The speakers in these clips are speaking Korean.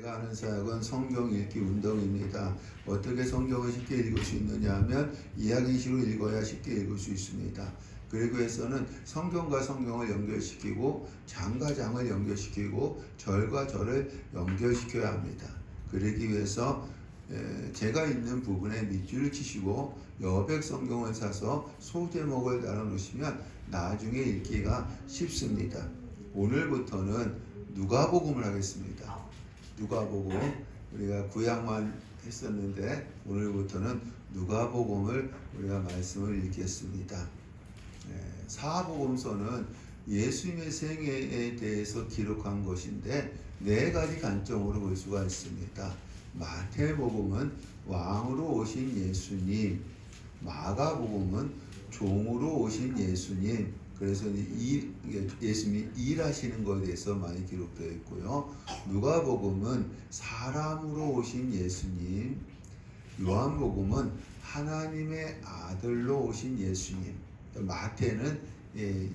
제가 하는 사역은 성경 읽기 운동입니다. 어떻게 성경을 쉽게 읽을 수 있느냐 하면 이야기식으로 읽어야 쉽게 읽을 수 있습니다. 그리고 해서는 성경과 성경을 연결시키고 장과 장을 연결시키고 절과 절을 연결시켜야 합니다. 그러기 위해서 제가 있는 부분에 밑줄을 치시고 여백 성경을 사서 소제목을 달아 놓으시면 나중에 읽기가 쉽습니다. 오늘부터는 누가복음을 하겠습니다. 누가복음, 우리가 구약만 했었는데 오늘부터는 누가복음을 우리가 말씀을 읽겠습니다. 사복음서는 예수님의 생애에 대해서 기록한 것인데 네 가지 관점으로 볼 수가 있습니다. 마태복음은 왕으로 오신 예수님, 마가복음은 종으로 오신 예수님, 그래서 예수님이 일하시는 것에 대해서 많이 기록되어 있고요. 누가복음은 사람으로 오신 예수님, 요한복음은 하나님의 아들로 오신 예수님, 마태는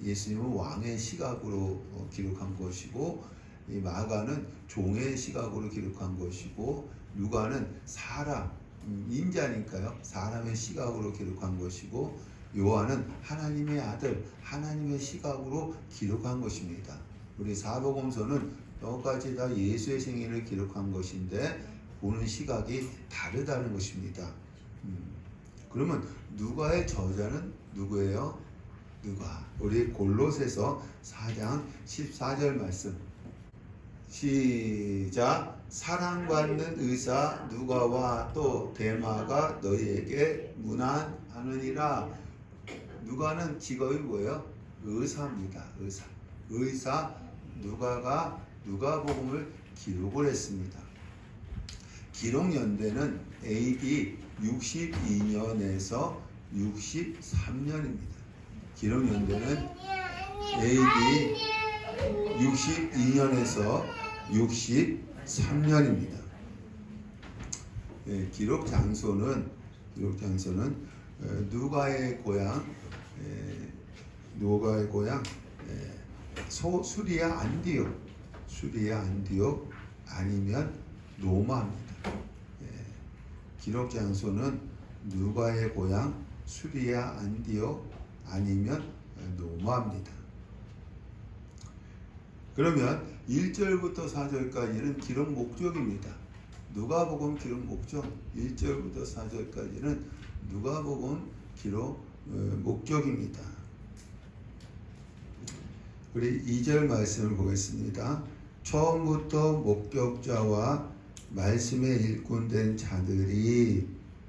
예수님은 왕의 시각으로 기록한 것이고, 마가는 종의 시각으로 기록한 것이고, 누가는 사람, 인자니까요. 사람의 시각으로 기록한 것이고, 요한은 하나님의 아들, 하나님의 시각으로 기록한 것입니다. 우리 사복음서는 여기까지 다 예수의 생애를 기록한 것인데 보는 시각이 다르다는 것입니다. 그러면 누가의 저자는 누구예요? 누가? 우리 골로새서 4장 14절 말씀 시작. 사랑받는 의사 누가와 또 데마가 너희에게 문안하느니라. 누가는 직업이 뭐예요? 의사입니다. 의사 누가가 누가복음을 기록을 했습니다. 기록 연대는 AD 62년에서 63년입니다. 기록 연대는 AD 62년에서 63년입니다. 기록 장소는 누가의 고향 수리아 안디옥 아니면 로마입니다. 기록 장소는 누가의 고향 수리아 안디옥 아니면 로마입니다. 그러면 1절부터 4절까지는 기록 목적입니다. 누가복음 기록 목적 1절부터 4절까지는 누가복음 기록 목적입니다. 우리 2절 말씀을 보겠습니다. 처음부터 목격자와 말씀에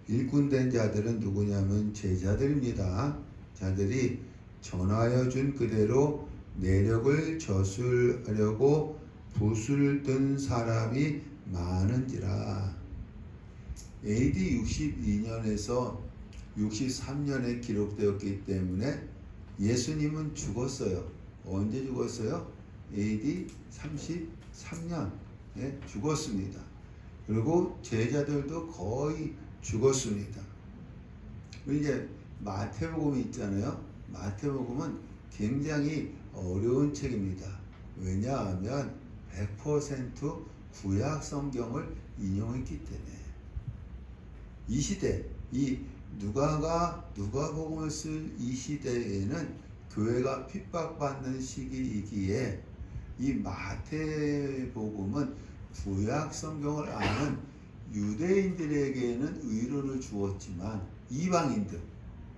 일꾼된 자들은 누구냐면 제자들입니다. 자들이 전하여 준 그대로 내력을 저술하려고 붓을 든 사람이 많은지라. AD 62년에서 63년에 기록되었기 때문에 예수님은 죽었어요. 언제 죽었어요? AD 33년에 죽었습니다. 그리고 제자들도 거의 죽었습니다. 이제 마태복음이 있잖아요. 마태복음은 굉장히 어려운 책입니다. 왜냐하면 100% 구약 성경을 인용했기 때문에 이 시대, 이 누가복음을 쓸 이 시대에는 교회가 핍박받는 시기이기에 이 마태복음은 구약 성경을 아는 유대인들에게는 의론을 주었지만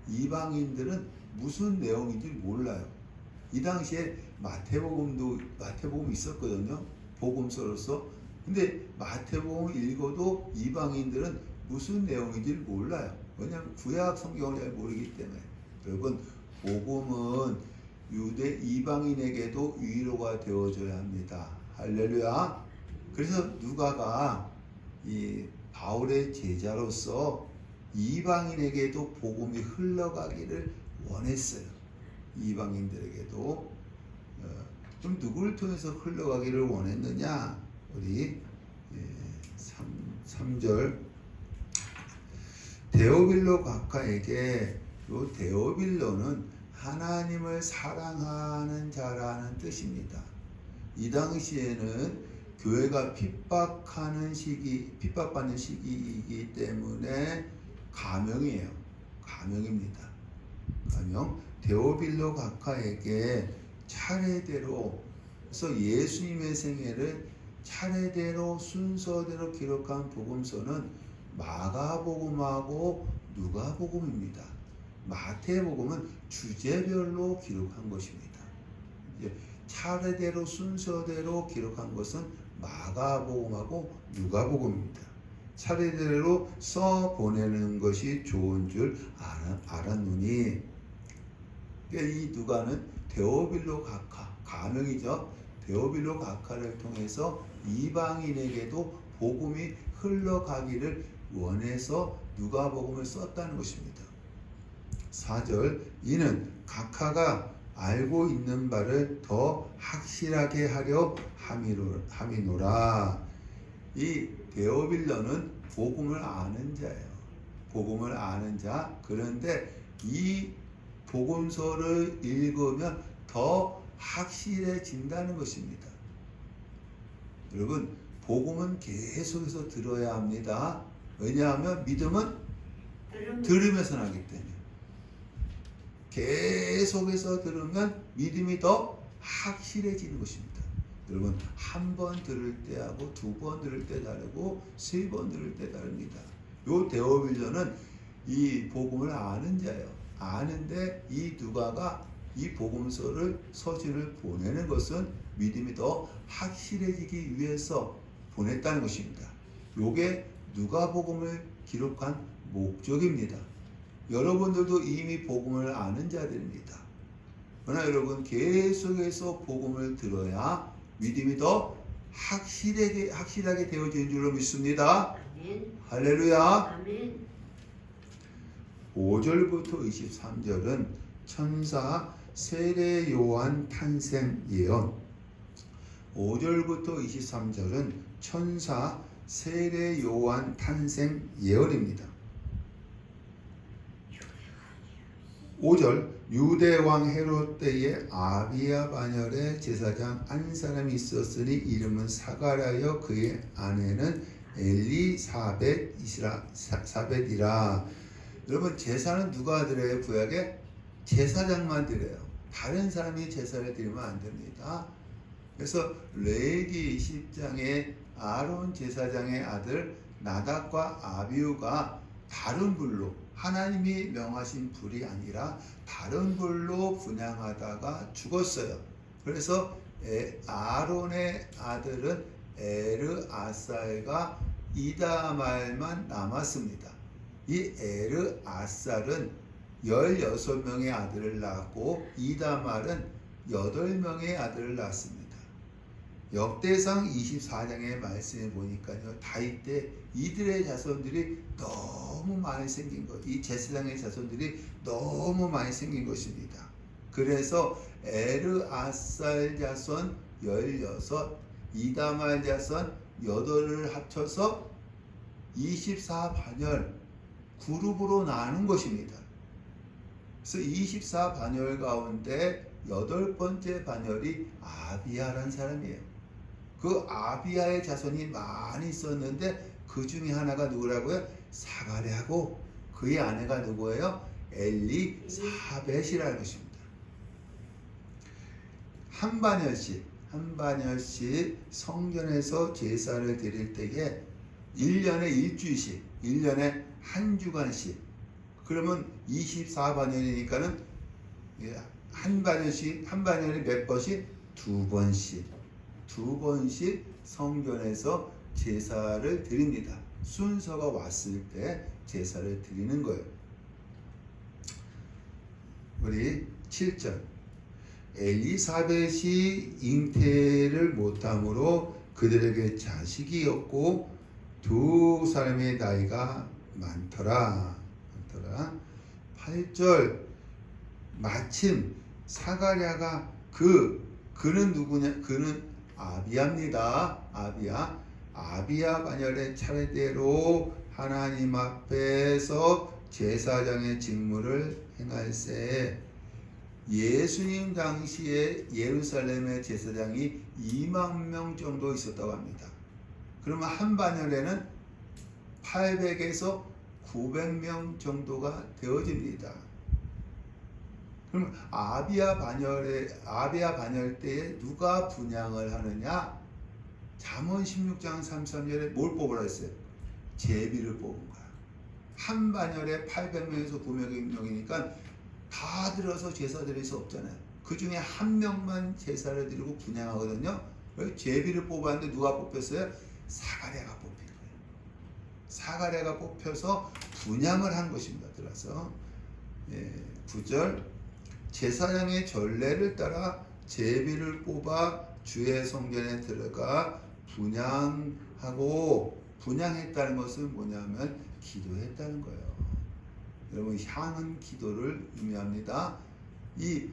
이방인들은 무슨 내용인지 몰라요. 이 당시에 마태복음이 있었거든요. 복음서로서. 근데 마태복음을 읽어도 이방인들은 무슨 내용인지 몰라요. 왜냐하면 구약 성경을 잘 모르기 때문에. 여러분, 복음은 이방인에게도 위로가 되어줘야 합니다. 할렐루야. 그래서 누가가 이 바울의 제자로서 이방인에게도 복음이 흘러가기를 원했어요. 이방인들에게도. 그럼 누구를 통해서 흘러가기를 원했느냐? 우리 3절 데오빌로 각하에게, 이 데오빌로는 하나님을 사랑하는 자라는 뜻입니다. 이 당시에는 교회가 핍박받는 시기이기 때문에 가명이에요. 가명입니다. 가명. 데오빌로 각하에게 차례대로, 그래서 예수님의 생애를 차례대로 순서대로 기록한 복음서는 마가복음하고 누가복음입니다. 마태복음은 주제별로 기록한 것입니다. 차례대로 순서대로 기록한 것은 마가복음하고 누가복음입니다. 차례대로 써 보내는 것이 좋은 줄 알았노니, 이 누가는 데오빌로 각하, 가명이죠. 데오빌로 각하를 통해서 이방인에게도 복음이 흘러가기를 원해서 누가복음을 썼다는 것입니다. 4절, 이는 각하가 알고 있는 바를 더 확실하게 하려 함이노라. 이 데오빌로는 복음을 아는 자예요. 복음을 아는 자. 그런데 이 복음서를 읽으면 더 확실해진다는 것입니다. 여러분, 복음은 계속해서 들어야 합니다. 왜냐하면 믿음은 들으면서 나기 때문에. 계속해서 들으면 믿음이 더 확실해지는 것입니다. 여러분, 한 번 들을 때하고 두 번 들을 때 다르고 세 번 들을 때 다릅니다. 요 데오빌로는 이 복음을 아는 자예요. 아는데 이 누가가 이 복음서를 서신을 보내는 것은 믿음이 더 확실해지기 위해서 보냈다는 것입니다. 요게 누가복음을 기록한 목적입니다. 여러분들도 이미 복음을 아는 자들입니다. 그러나 여러분, 계속해서 복음을 들어야 믿음이 더 확실하게 되어지는 줄로 믿습니다. 아멘. 할렐루야. 아멘. 5절부터 23절은 천사 세례 요한 탄생 예언. 5절부터 23절은 천사 세례 요한 탄생 예언입니다. 5절, 유대왕 헤롯 때에 아비야 반열에 제사장 한 사람이 있었으니 이름은 사가랴여, 그의 아내는 엘리사벳이라. 여러분, 제사는 누가 드려요? 구약에 제사장만 드려요. 다른 사람이 제사를 드리면 안 됩니다. 그래서 레위기 10장에 아론 제사장의 아들 나답과 아비후가 다른 불로, 하나님이 명하신 불이 아니라 다른 불로 분향하다가 죽었어요. 그래서 아론의 아들은 에르아살과 이다말만 남았습니다. 이 에르아살은 16명의 아들을 낳았고 이다말은 8명의 아들을 낳았습니다. 역대상 24장의 말씀에 보니까요, 다윗 때 이들의 자손들이 너무 많이 생긴 것, 이 제사장의 자손들이 너무 많이 생긴 것입니다. 그래서 에르아살 자손 16, 이다말 자손 8을 합쳐서 24반열 그룹으로 나눈 것입니다. 그래서 24반열 가운데 8번째 반열이 아비야라는 사람이에요. 그 아비야의 자손이 많이 있었는데 그 중에 하나가 누구라고요? 사가랴고, 그의 아내가 누구예요? 엘리사벳이라는 것입니다. 한 반열씩 성전에서 제사를 드릴 때에 1년에 일주일씩, 1년에 한 주간씩, 그러면 24반열이니까는 한 반열이 몇 번씩? 2번씩 성전에서 제사를 드립니다. 순서가 왔을 때 제사를 드리는 거예요. 우리 7절, 엘리사벳이 잉태를 못함으로 그들에게 자식이 없고 두 사람의 나이가 많더라. 8절, 마침 사가랴가 그는 누구냐? 그는 아비야입니다. 아비야 반열의 차례대로 하나님 앞에서 제사장의 직무를 행할세. 예수님 당시에 예루살렘의 제사장이 2만 명 정도 있었다고 합니다. 그러면 한 반열에는 800에서 900명 정도가 되어집니다. 그럼 아비아 반열 때에 누가 분향을 하느냐? 잠언 16장 33절에 뭘 뽑으라 했어요? 제비를 뽑은 거야. 한 반열에 800명에서 900명이니까 다 들어서 제사 드릴 수 없잖아요. 그 중에 한 명만 제사를 드리고 분향하거든요. 제비를 뽑았는데 누가 뽑혔어요? 사가랴가 뽑힌 거예요. 사가랴가 뽑혀서 분향을 한 것입니다. 들어서 9절 제사장의 전례를 따라 제비를 뽑아 주의 성전에 들어가 분향하고, 분향했다는 것은 뭐냐면 기도했다는 거예요. 여러분, 향은 기도를 의미합니다. 이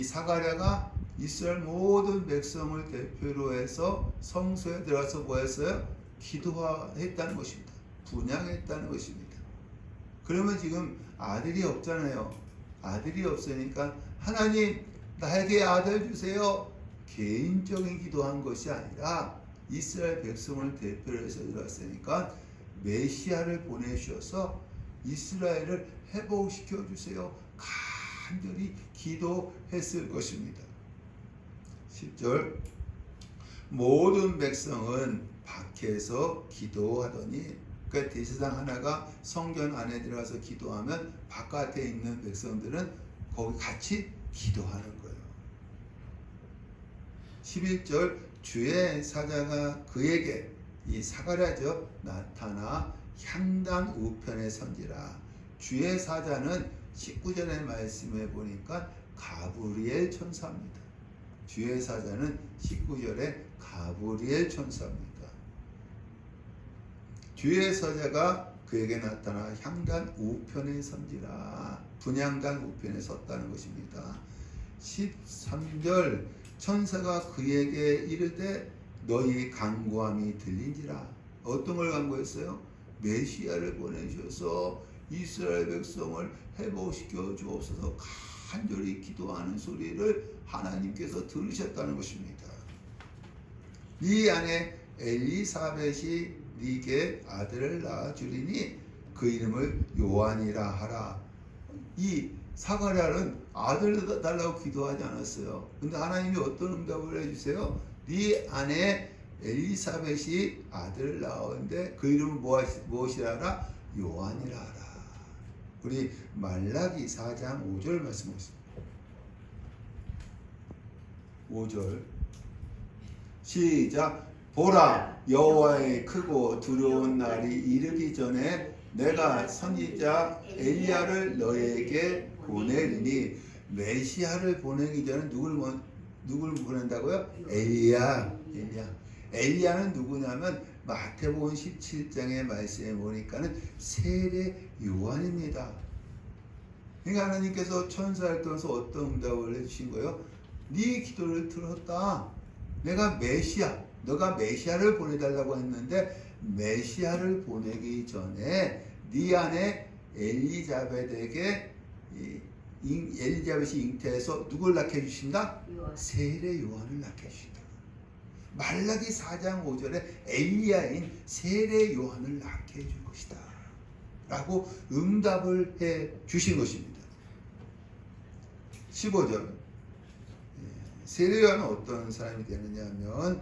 사가랴가 이스라엘 모든 백성을 대표로 해서 성소에 들어가서 뭐 했어요? 기도했다는 것입니다. 분향했다는 것입니다. 그러면 지금 아들이 없잖아요. 아들이 없으니까 하나님 나에게 아들 주세요. 개인적인 기도한 것이 아니라 이스라엘 백성을 대표로 해서 들어왔으니까 메시아를 보내주셔서 이스라엘을 회복시켜 주세요. 간절히 기도했을 것입니다. 10절 모든 백성은 밖에서 기도하더니, 그러니까 대제사장 하나가 성전 안에 들어가서 기도하면 바깥에 있는 백성들은 거기 같이 기도하는 거예요. 11절 주의 사자가 그에게, 이 사가랴죠, 나타나 향단 우편에 선지라. 주의 사자는 19절의 말씀에 보니까 가브리엘 천사입니다. 주의 사자는 19절에 가브리엘 천사입니다. 주의 사자가 그에게 나타나 향단 우편에 선지라. 분향단 우편에 섰다는 것입니다. 13절 천사가 그에게 이르되 너희 간구함이 들린지라. 어떤 걸 간구했어요? 메시아를 보내셔서 이스라엘 백성을 회복시켜 주옵소서 간절히 기도하는 소리를 하나님께서 들으셨다는 것입니다. 이 안에 엘리사벳이 네게 아들을 낳아주리니 그 이름을 요한이라 하라. 이 사가랴는 아들 달라고 기도하지 않았어요. 근데 하나님이 어떤 응답을 해주세요? 네 아내 엘리사벳이 아들을 낳았는데 그 이름은 무엇이라 하라? 요한이라 하라. 우리 말라기 4장 5절 말씀하십니다. 5절 시작. 보라, 여호와의 크고 두려운 날이 이르기 전에 내가 선지자 엘리야를 너에게 보내리니. 메시아를 보내기 전에 누굴 보낸다고요? 엘리야는 누구냐면 마태복음 17장의 말씀에 보니까는 세례 요한입니다. 그러니까 하나님께서 천사를 통해서 어떤 응답을 해주신 거예요? 네 기도를 들었다. 내가 너가 메시아를 보내달라고 했는데 메시아를 보내기 전에 네 안에 엘리자벳에게 엘리자벳이 잉태해서 누굴 낳게 해주신다? 세례 요한을 낳게 해주신다. 말라기 4장 5절에 엘리야인 세례 요한을 낳게 해줄 것이다 라고 응답을 해 주신 것입니다. 15절 세례 요한은 어떤 사람이 되느냐 하면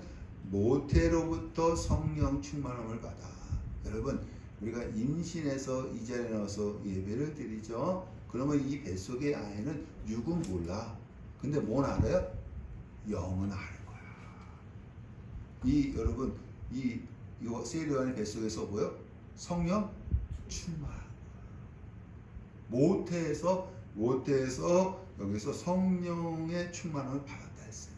모태로부터 성령 충만함을 받아. 여러분, 우리가 임신해서 이 자리에 나와서 예배를 드리죠. 그러면 이 뱃속의 아이는 육은 몰라. 근데 뭔 알아요? 영은 아는 거야. 여러분, 이 세례 요한의 뱃속에서 뭐요? 성령 충만. 모태에서 여기서 성령의 충만함을 받았다 했어요.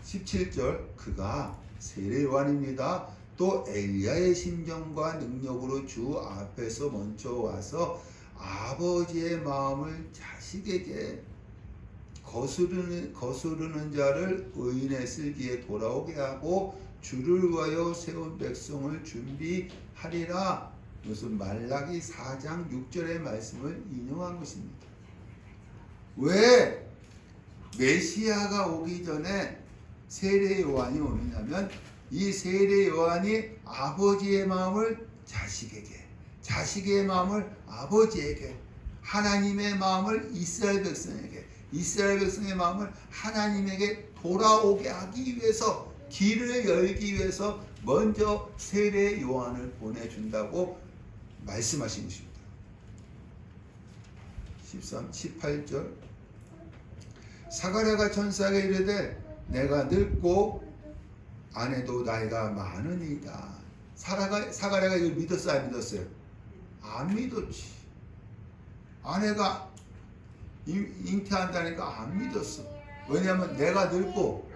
17절 그가 세례 요한입니다. 또 엘리야의 심정과 능력으로 주 앞에서 먼저 와서 아버지의 마음을 자식에게 거스르는 자를 의인의 슬기에 돌아오게 하고 주를 위하여 세운 백성을 준비하리라. 이것은 말라기 4장 6절의 말씀을 인용한 것입니다. 왜? 메시아가 오기 전에 세례 요한이 오느냐면 이 세례 요한이 아버지의 마음을 자식에게, 자식의 마음을 아버지에게, 하나님의 마음을 이스라엘 백성에게, 이스라엘 백성의 마음을 하나님에게 돌아오게 하기 위해서, 길을 열기 위해서 먼저 세례 요한을 보내준다고 말씀하신 것입니다. 18절 사가랴가 천사에게 이르되 내가 늙고 아내도 나이가 많으니이다. 사가랴가 이걸 믿었어요, 안 믿었어요? 안 믿었지. 아내가 잉태한다니까 안 믿었어. 왜냐하면 내가 늙고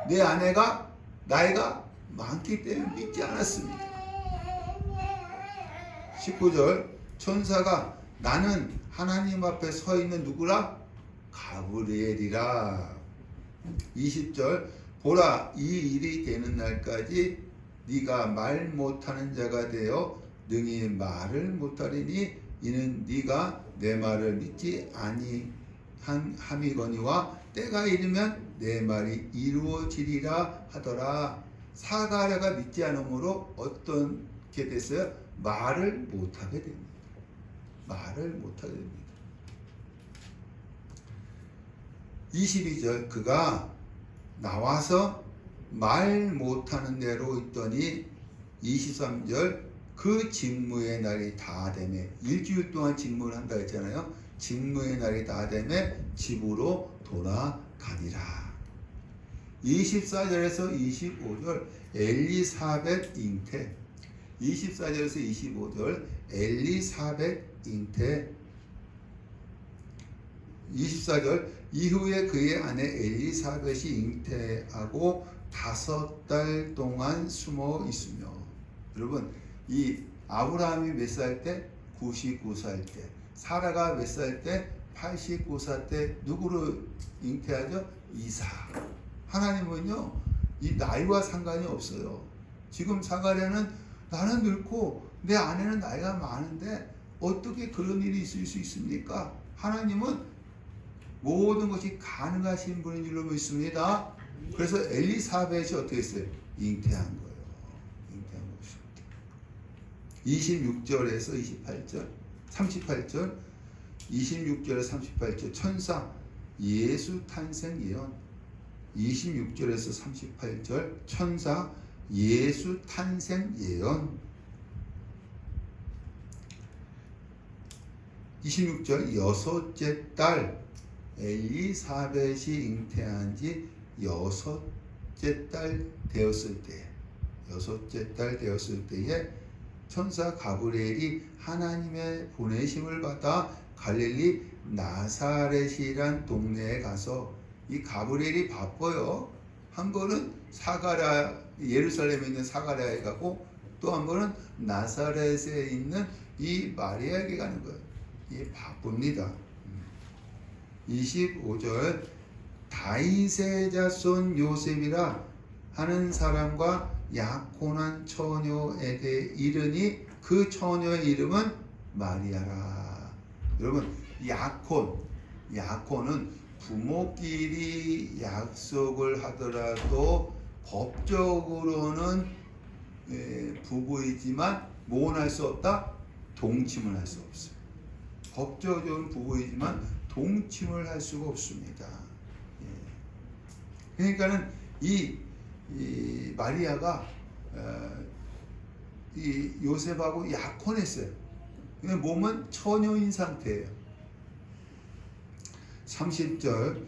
내 아내가 나이가 많기 때문에 믿지 않았습니다. 19절 천사가 나는 하나님 앞에 서 있는 누구라? 가브리엘이라. 20절 보라 이 일이 되는 날까지 네가 말 못하는 자가 되어 능히 말을 못하리니 이는 네가 내 말을 믿지 아니함이거니와 때가 이르면 내 말이 이루어지리라 하더라. 사가랴가 믿지 않으므로 어떻게 됐어요? 말을 못하게 됩니다. 말을 못하게 됩니다. 22절 그가 나와서 말 못하는 대로 있더니 23절 그 직무의 날이 다 되매 일주일 동안 직무를 한다 했잖아요. 직무의 날이 다 되매 집으로 돌아가니라. 24절에서 25절 엘리사벳 잉태. 24절에서 25절 엘리사벳 잉태. 24절 이후에 그의 아내 엘리사벳이 잉태하고 5달 동안 숨어 있으며. 여러분 이 아브라함이 몇 살 때? 99살 때. 사라가 몇 살 때? 89살 때. 누구로 잉태하죠? 이삭. 하나님은요 이 나이와 상관이 없어요. 지금 사가랴는 나는 늙고 내 아내는 나이가 많은데 어떻게 그런 일이 있을 수 있습니까? 하나님은 모든 것이 가능하신 분인 줄로 믿습니다. 그래서 엘리사벳이 어떻게 했어요? 잉태한 거예요. 잉태한 것입니다. 26절에서 28절, 38절, 26절에서 38절 천사 예수 탄생 예언. 26절에서 38절 천사 예수 탄생 예언. 26절 여섯째 딸 엘리사벳이 잉태한 지 여섯째 딸 되었을 때에 천사 가브리엘이 하나님의 보내심을 받아 갈릴리 나사렛이란 동네에 가서, 이 가브리엘이 바빠요. 한 번은 사가랴 예루살렘에 있는 사가랴에 가고 또 한 번은 나사렛에 있는 이 마리아에게 가는 거예요. 이게 바쁩니다. 25절 다윗의 자손 요셉이라 하는 사람과 약혼한 처녀에게 이르니 그 처녀의 이름은 마리아라. 여러분 약혼은 부모끼리 약속을 하더라도 법적으로는 부부이지만 뭐는 할 수 없다? 동침을 할 수 없어요. 법적으로는 부부이지만 동침을 할 수가 없습니다. 그러니까는 이 마리아가 이 요셉하고 약혼했어요. 몸은 처녀인 상태예요. 30절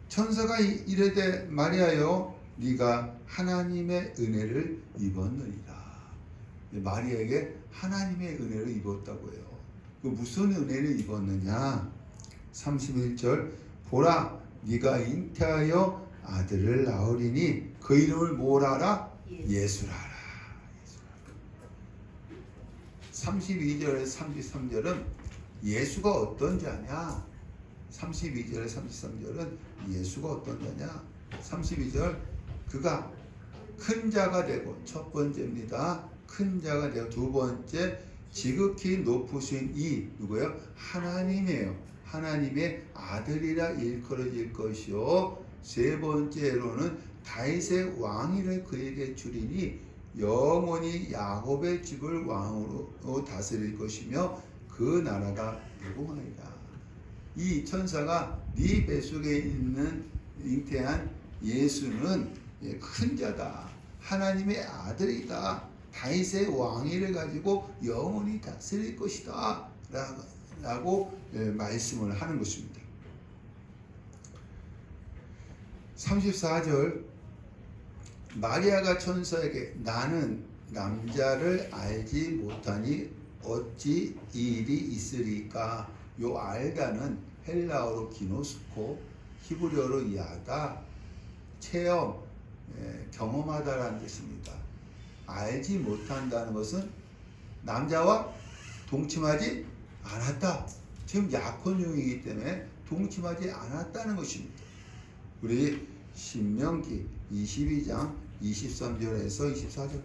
천사가 이르되 마리아여 네가 하나님의 은혜를 입었느니라. 마리아에게 하나님의 은혜를 입었다고 해요. 무슨 은혜를 입었느냐? 31절 보라 네가 잉태하여 아들을 낳으리니 그 이름을 뭐라라? 예수라라. 32절에서 33절은 예수가 어떤 자냐? 32절에 33절은 예수가 어떤 자냐? 32절 그가 큰 자가 되고, 첫 번째입니다. 큰 자가 되고, 두 번째 지극히 높으신 이 누구예요? 하나님이에요. 하나님의 아들이라 일컬어질 것이요 세 번째로는 다윗의 왕위를 그에게 주리니 영원히 야곱의 집을 왕으로 다스릴 것이며 그 나라가 무궁하리라. 이 천사가 네 뱃속에 있는 잉태한 예수는 큰 자다. 하나님의 아들이다. 다윗의 왕위를 가지고 영원히 다스릴 것이다. 라고 말씀을 하는 것입니다. 34절 마리아가 천사에게 나는 남자를 알지 못하니 어찌 이 일이 있으리까? 요 알다는 헬라어로 기노스코, 히브리어로 야다, 체험, 경험하다라는 뜻입니다. 알지 못한다는 것은 남자와 동침하지 않았다. 지금 약혼용이기 때문에 동침하지 않았다는 것입니다. 우리 신명기 22장 23절에서 24절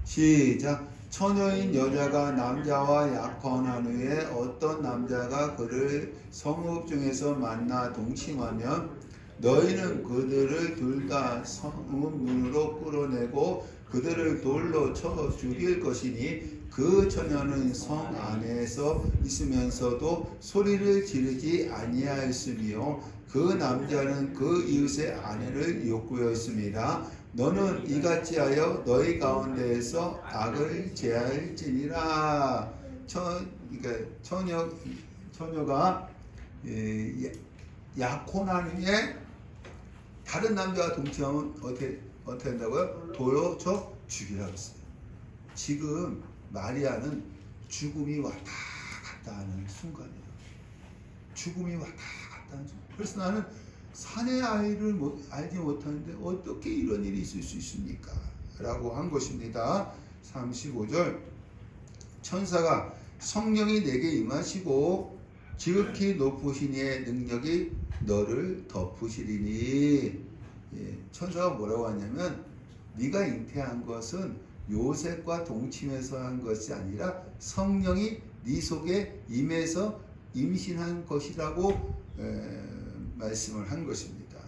시작. 처녀인 여자가 남자와 약혼한 후에 어떤 남자가 그를 성읍 중에서 만나 동침하면 너희는 그들을 둘 다 성읍 문으로 끌어내고 그들을 돌로 쳐 죽일 것이니 그 처녀는 성 안에서 있으면서도 소리를 지르지 아니하였으며 그 남자는 그 이웃의 아내를 욕구였습니다. 너는 이같이 하여 너희 가운데에서 악을 제할지니라. 처녀가 약혼한 후에 다른 남자와 동침하면 어떻게 한다고요? 돌로 쳐 죽이라고 했어요. 지금 마리아는 죽음이 왔다 갔다 하는 순간이에요. 죽음이 왔다 갔다 하는 순간. 그래서 나는 사내 아이를 알지 못하는데 어떻게 이런 일이 있을 수 있습니까? 라고 한 것입니다. 35절 천사가 성령이 내게 임하시고 지극히 높으신 이의 능력이 너를 덮으시리니. 천사가 뭐라고 하냐면 네가 잉태한 것은 요셉과 동침해서 한 것이 아니라 성령이 네 속에 임해서 임신한 것이라고 말씀을 한 것입니다.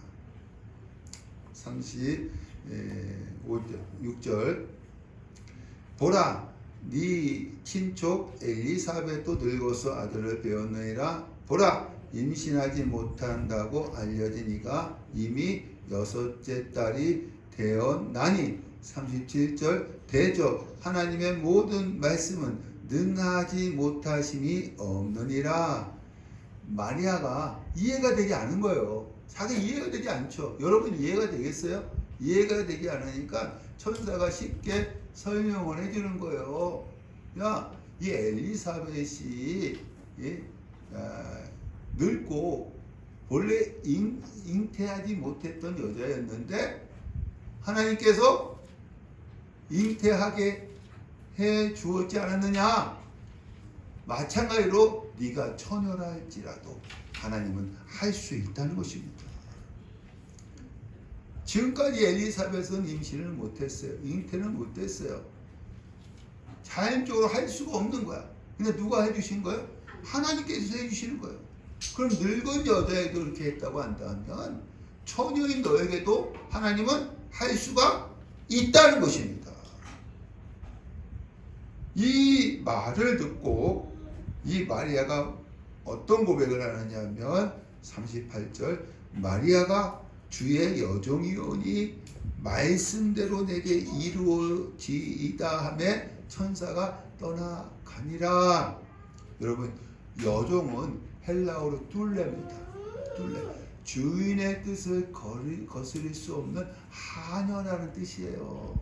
36절 보라 네 친족 엘리사벳도 늙어서 아들을 배었느니라. 보라 임신하지 못한다고 알려진 이가 이미 6째 딸이 되었나니. 37절 대저 하나님의 모든 말씀은 능하지 못하심이 없느니라. 마리아가 이해가 되지 않은 거예요. 자기 이해가 되지 않죠. 여러분 이해가 되겠어요? 이해가 되지 않으니까 천사가 쉽게 설명을 해주는 거예요. 야, 이 엘리사벳이 늙고 원래 잉태하지 못했던 여자였는데 하나님께서 잉태하게 해 주었지 않았느냐? 마찬가지로 네가 처녀라 할지라도 하나님은 할 수 있다는 것입니다. 지금까지 엘리사벳은 임신을 못했어요. 잉태는 못했어요. 자연적으로 할 수가 없는 거야. 근데 누가 해주신 거예요? 하나님께서 해주시는 거예요. 그럼 늙은 여자에도 그렇게 했다고 한다면 처녀인 너에게도 하나님은 할 수가 있다는 것입니다. 이 말을 듣고 이 마리아가 어떤 고백을 하느냐면 38절 마리아가 주의 여종이오니 말씀대로 내게 이루어지이다 하매 천사가 떠나가니라. 여러분 여종은 헬라어로 툴레입니다. 툴레. 주인의 뜻을 거스릴 수 없는 하녀라는 뜻이에요.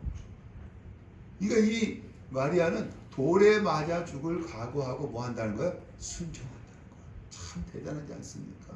그러니까 이 마리아는 돌에 맞아 죽을 각오하고 뭐 한다는 거예요? 순종한다는 거예요. 참 대단하지 않습니까?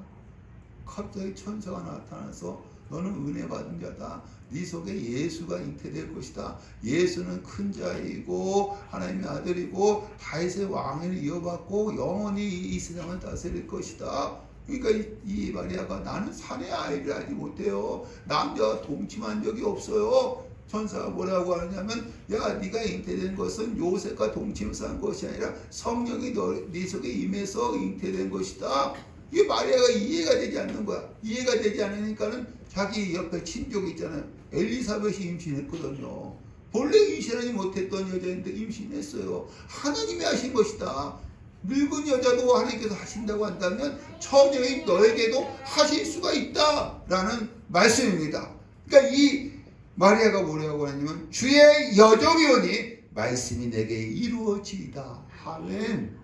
갑자기 천사가 나타나서 너는 은혜 받은 자다. 네 속에 예수가 잉태될 것이다. 예수는 큰 자이고 하나님의 아들이고 다윗의 왕위를 이어받고 영원히 이 세상을 다스릴 것이다. 그러니까 이 마리아가 나는 사내 아이를 알지 못해요. 남자와 동침한 적이 없어요. 천사가 뭐라고 하느냐면, 야, 네가 잉태된 것은 요셉과 동침해서 한 것이 아니라 성령이 네 속에 임해서 잉태된 것이다. 이게 마리아가 이해가 되지 않는 거야. 이해가 되지 않으니까는 자기 옆에 친족이 있잖아요. 엘리사벳이 임신했거든요. 본래 임신하지 못했던 여자인데 임신했어요. 하나님이 하신 것이다. 늙은 여자도 하나님께서 하신다고 한다면 처녀인 너에게도 하실 수가 있다라는 말씀입니다. 그러니까 이 마리아가 뭐라고 하냐면, 주의 여종이 오니 말씀이 내게 이루어지이다. 아멘.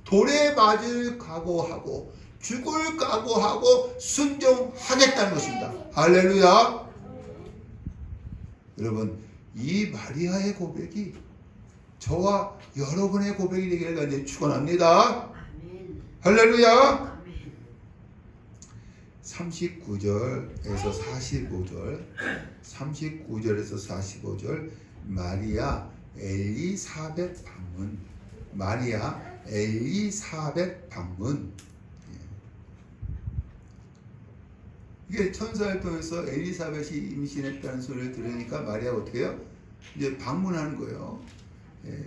돌에 맞을 각오하고 죽을 각오하고 순종하겠다는 것입니다. 할렐루야. 여러분, 이 마리아의 고백이 저와 여러분의 고백이 되기를 간절히 축원합니다. 할렐루야. 39절에서 45절, 39절에서 45절, 마리아 엘리사벳 방문. 마리아 엘리사벳 방문. 이게 천사를 통해서 엘리사벳이 임신했다는 소리를 들으니까 마리아가 어떻게 해요? 이제 방문하는 거예요.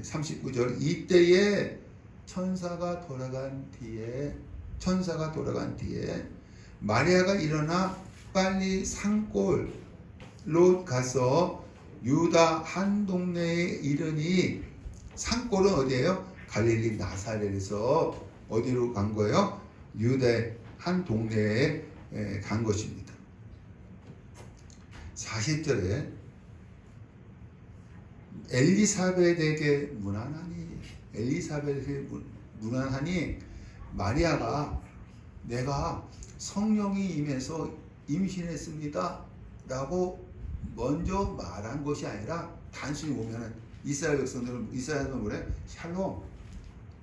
39절, 이때에 천사가 돌아간 뒤에 마리아가 일어나 빨리 산골로 가서 유다 한 동네에 이르니, 산골은 어디예요? 갈릴리 나사렛에서 어디로 간 거예요? 유다의 한 동네에 간 것입니다. 40절에 엘리사벳에게 문안하니 마리아가 내가 성령이 임해서 임신했습니다 라고 먼저 말한 것이 아니라, 단순히 보면은 이스라엘 백성들은, 이스라엘은 뭐래? 샬롬.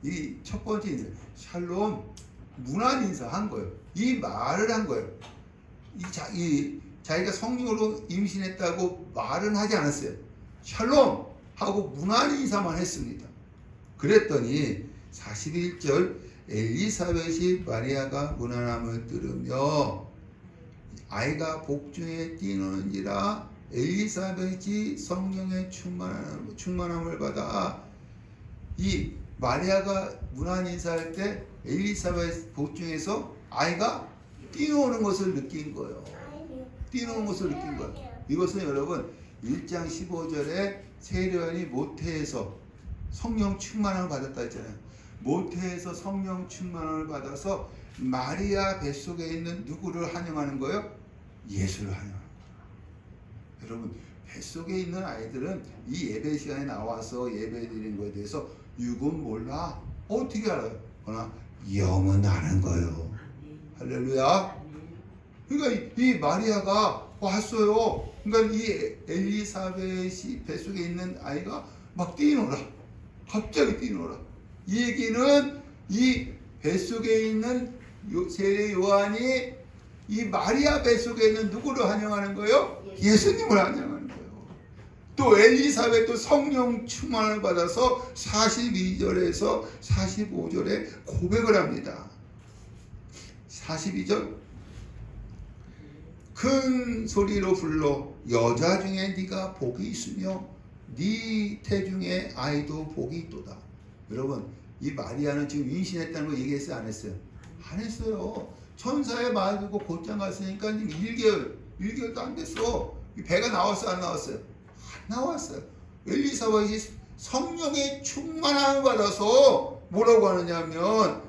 이 첫 번째 인사, 샬롬, 문안 인사한 거예요. 이 말을 한 거예요. 자기가 성령으로 임신했다고 말은 하지 않았어요. 샬롬 하고 문안 인사만 했습니다. 그랬더니 41절, 엘리사벳이 마리아가 문안함을 들으며 아이가 복중에 뛰노는지라 엘리사벳이 성령의 충만함을 받아. 이 마리아가 문안 인사할 때 엘리사벳 복중에서 아이가 뛰노는 것을 느낀 거예요. 뛰노는 것을 느낀 거예요. 이것은 여러분 1장 15절에 세례요한이 모태에서 성령 충만함을 받았다 했잖아요. 모태에서 성령 충만함을 받아서 마리아 뱃속에 있는 누구를 환영하는 거예요? 예수를 환영하는 거예요. 여러분, 뱃속에 있는 아이들은 이 예배 시간에 나와서 예배 드리는 것에 대해서 육은 몰라. 어떻게 알아요? 그러나 영은 아는 거예요. 할렐루야. 그러니까 이 마리아가 왔어요. 그러니까 이 엘리사벳이 뱃속에 있는 아이가 막 뛰노라. 갑자기 뛰노라. 이 얘기는 이 뱃속에 있는 세례 요한이 이 마리아 뱃속에 있는 누구를 환영하는 거예요? 예수님을 환영하는 거예요. 또 엘리사벳도 성령 충만을 받아서 42절에서 45절에 고백을 합니다. 42절, 큰 소리로 불러 여자 중에 네가 복이 있으며 네 태중에 아이도 복이 있도다. 여러분, 이 마리아는 지금 임신했다는 거 얘기했어요? 안 했어요? 안 했어요. 천사의 말 듣고 곧장 갔으니까 1개월도 안 됐어. 배가 나왔어요? 안 나왔어요? 안 나왔어요. 엘리사벳이 성령의 충만함을 받아서 뭐라고 하느냐면,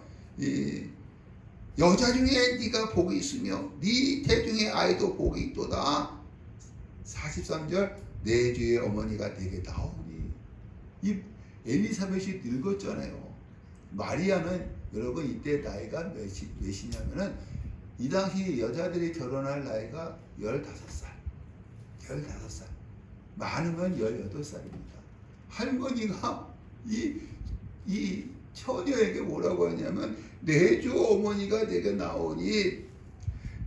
여자 중에 네가 복이 있으며 네 태중에 아이도 복이 있도다. 43절, 내 주의 어머니가 내게 나오니. 이 엘리사벳이 늙었잖아요. 마리아는 여러분 이때 나이가 몇이냐면은 이 당시 여자들이 결혼할 나이가 15살. 많으면 18살입니다. 할머니가 이 처녀에게 뭐라고 하냐면, 내 주 어머니가 내게 나오니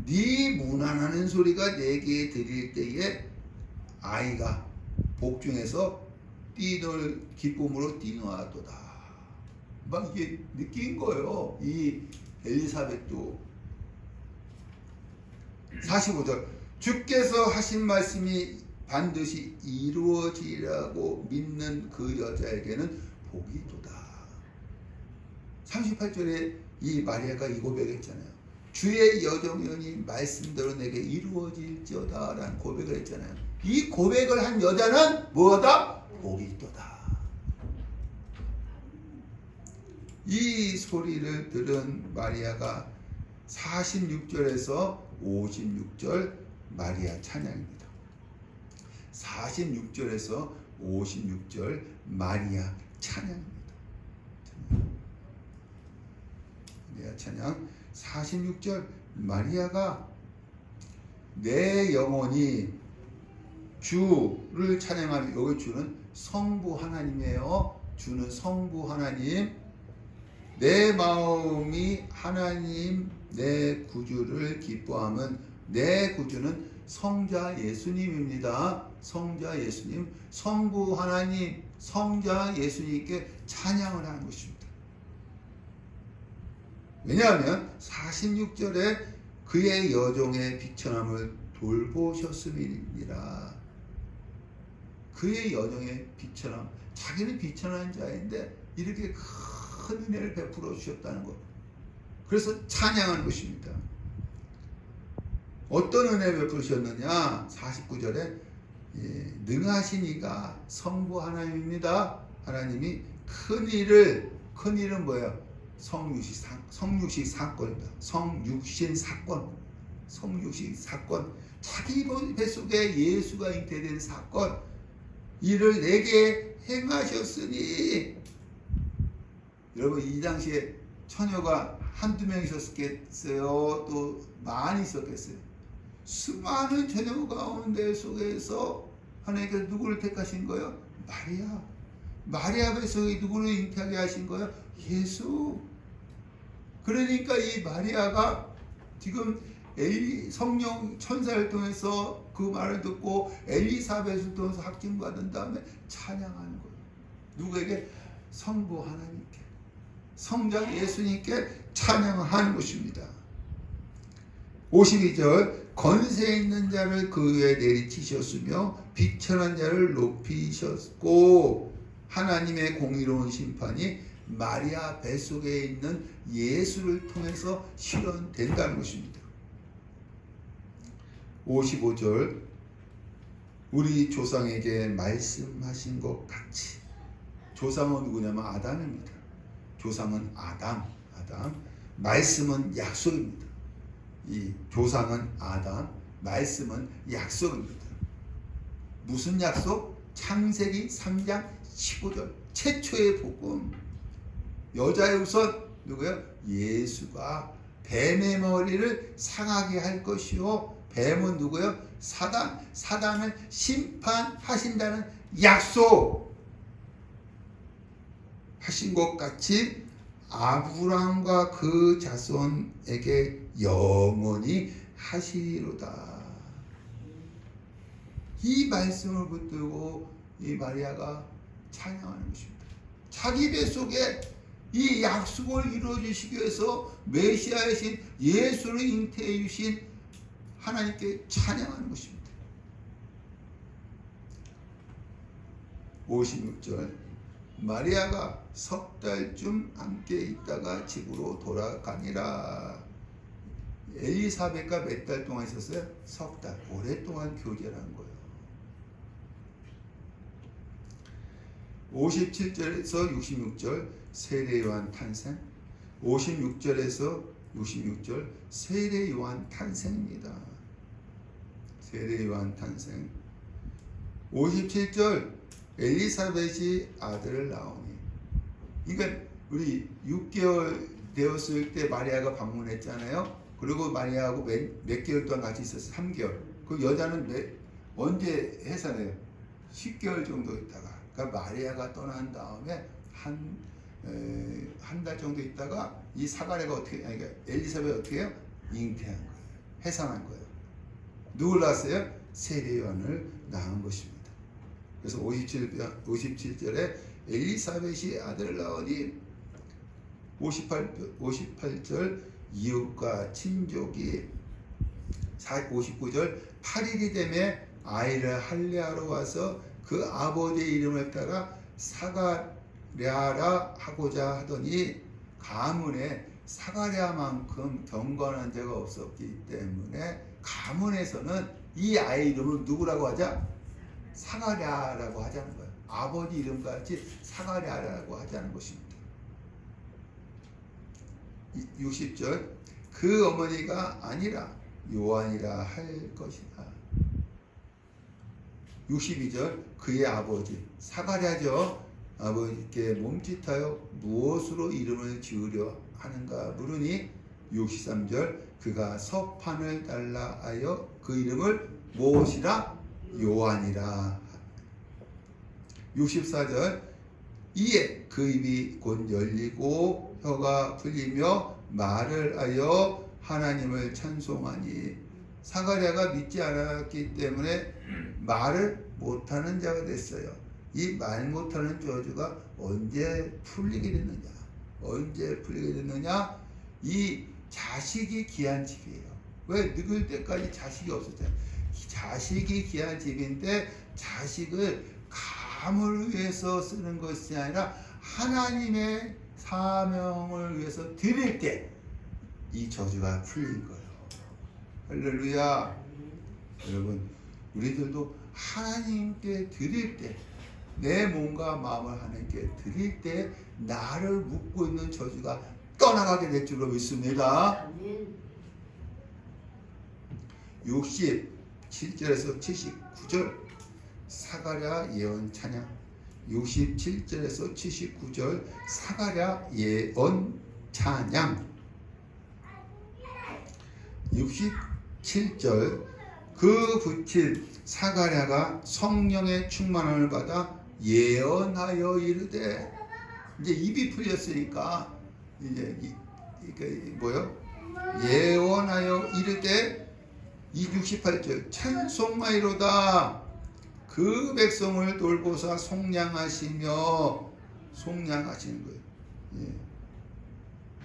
네 문안하는 소리가 내게 들릴 때에 아이가 복중에서 뛰놀 기쁨으로 뛰노하도다. 막 이게 느낀 거예요. 이 엘리사벳도. 45절, 주께서 하신 말씀이 반드시 이루어지라고 믿는 그 여자에게는 복이 있도다. 38절에 이 마리아가 이 고백했잖아요. 주의 여정연이 말씀대로 내게 이루어질지어다 라는 고백을 했잖아요. 이 고백을 한 여자는 뭐다? 복이 있도다. 이 소리를 들은 마리아가 46절에서 56절 마리아 찬양입니다. 46절에서 56절 마리아 찬양입니다. 마리아 찬양 46절 마리아가 내 영혼이 주를 찬양하며, 여기 주는 성부 하나님이에요. 주는 성부 하나님. 내 마음이 하나님 내 구주를 기뻐함은, 내 구주는 성자 예수님입니다. 성자 예수님, 성부 하나님, 성자 예수님께 찬양을 하는 것입니다. 왜냐하면 46절에 그의 여종의 비천함을 돌보셨음이니라. 그의 여종의 비천함, 자기는 비천한 자인데 이렇게 큰 은혜를 베풀어 주셨다는 것. 그래서 찬양하는 것입니다. 어떤 은혜 베푸셨느냐? 49절에 능하신 이가 성부 하나님입니다. 하나님이 큰 일은 뭐예요? 성육신 사건입니다. 성육신 사건. 자기 뱃속에 예수가 잉태된 사건, 이를 내게 행하셨으니. 여러분, 이 당시에 처녀가 한두 명 있었겠어요? 또 많이 있었겠어요? 수많은 처녀 가운데 속에서 하나님께서 누구를 택하신 거예요? 마리아 뱃속에 누구를 잉태하게 하신 거예요? 예수. 그러니까 이 마리아가 지금 성령 천사를 통해서 그 말을 듣고 엘리사벳을 통해서 확증받은 다음에 찬양하는 거예요. 누구에게? 성부 하나님께, 성자 예수님께 찬양하는 것입니다. 52절 건세 있는 자를 그 위에 내리치셨으며 비천한 자를 높이셨고 하나님의 공의로운 심판이 마리아 뱃속에 있는 예수를 통해서 실현된다는 것입니다. 55절 우리 조상에게 말씀하신 것 같이. 조상은 누구냐면 아담입니다. 조상은 아담. 말씀은 약속입니다. 이 조상은 아담, 말씀은 약속입니다. 무슨 약속? 창세기 3장 15절 최초의 복음. 여자의 우선 누구예요? 예수가 뱀의 머리를 상하게 할 것이요, 뱀은 누구예요? 사단을 심판하신다는 약속 하신 것 같이 아브라함과 그 자손에게 영원히 하시리로다. 이 말씀을 붙들고 이 마리아가 찬양하는 것입니다. 자기 뱃속에 이 약속을 이루어주시기 위해서 메시아이신 예수를 잉태해 주신 하나님께 찬양하는 것입니다. 56절 마리아가 석 달쯤 함께 있다가 집으로 돌아가니라. 엘리사벳과 몇 달 동안 있었어요? 석 달. 오랫동안 교제를 한 거예요. 57절에서 66절 세례 요한 탄생. 56절에서 66절 세례 요한 탄생입니다. 세례 요한 탄생. 57절 엘리사벳이 아들을 낳으니. 그러니까 우리 6개월 되었을 때 마리아가 방문했잖아요. 그리고 마리아하고 몇 개월 동안 같이 있었어요. 3개월. 그 여자는 언제 해산해요? 10개월 정도 있다가. 그러니까 마리아가 떠난 다음에 한 달 정도 있다가 이 사가랴가 어떻게, 아니, 그러니까 엘리사벳이 어떻게 해요? 잉태한 거예요. 해산한 거예요. 누굴 낳았어요? 세례 요한을 낳은 것입니다. 그래서 57절에 엘리사벳이 아들을 낳으니 58절 이웃과 친족이 59절 8일이 되매 아이를 할례하러 와서 그 아버지의 이름을 따라 사가랴라 하고자 하더니 가문에 사가랴만큼 경건한 자가 없었기 때문에 가문에서는 이 아이 이름을 누구라고 하자? 사가랴라고 하자는 거예요. 아버지 이름같이 사가랴라고 하자는 것입니다. 60절 그 어머니가 아니라 요한이라 할 것이다. 62절 그의 아버지 사가랴죠. 아버지께 몸짓하여 무엇으로 이름을 지으려 하는가 물으니 63절 그가 서판을 달라 하여 그 이름을 무엇이라? 요한이라. 64절 이에 그 입이 곧 열리고 혀가 풀리며 말을 하여 하나님을 찬송하니 사가랴가 믿지 않았기 때문에 말을 못하는 자가 됐어요. 이 말 못하는 저주가 언제 풀리게 됐느냐? 언제 풀리게 됐느냐? 이 자식이 귀한 집이에요. 왜? 늙을 때까지 자식이 없었잖아요. 자식이 귀한 집인데 자식을 감을 위해서 쓰는 것이 아니라 하나님의 사명을 위해서 드릴 때 이 저주가 풀린 거예요. 할렐루야. 여러분 우리들도 하나님께 드릴 때 내 몸과 마음을 하나님께 드릴 때 나를 묶고 있는 저주가 떠나가게 될 줄로 믿습니다. 67절에서 79절 사가랴 예언 찬양. 67절에서 79절 사가랴 예언 찬양. 67절 그 붙일 사가랴가 성령의 충만함을 받아 예언하여 이르되 이제 입이 풀렸으니까 이제 이게 뭐요? 예언하여 이르되 68절 찬송하이로다 그 백성을 돌보사 속량하시며 속량하시는 거예요. 예.